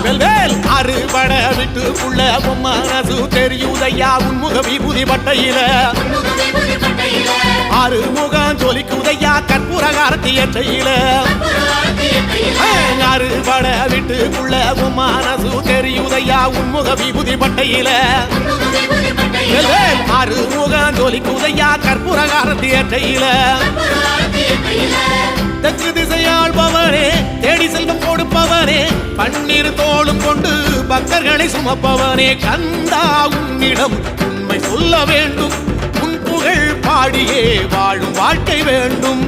அறுபட விட்டுக்குள்ள மனசு தெரியுதையா உன்முக விபூதி பட்டையில அறுமுகம் ஜொலிக்குதையா கற்பூரகாரத்தி எட்டையில அறுபட விட்டுக்குள்ள மனசு தெரியுதையா உன்முக விபூதி பட்டையில அறுமுகம் ஜொலிக்குதையா கற்பூரகாரத்தி எட்டையில தெற்கு திசையாள்பவரே தேடி செல்வம் கொடுப்பவரே பன்னீர் தோளும் கொண்டு பக்தர்களை சுமப்பவனே கந்தா உன்னிடம் உண்மை சொல்ல வேண்டும் உன் புகழ் பாடியே வாழும் வாழ்க்கை வேண்டும்.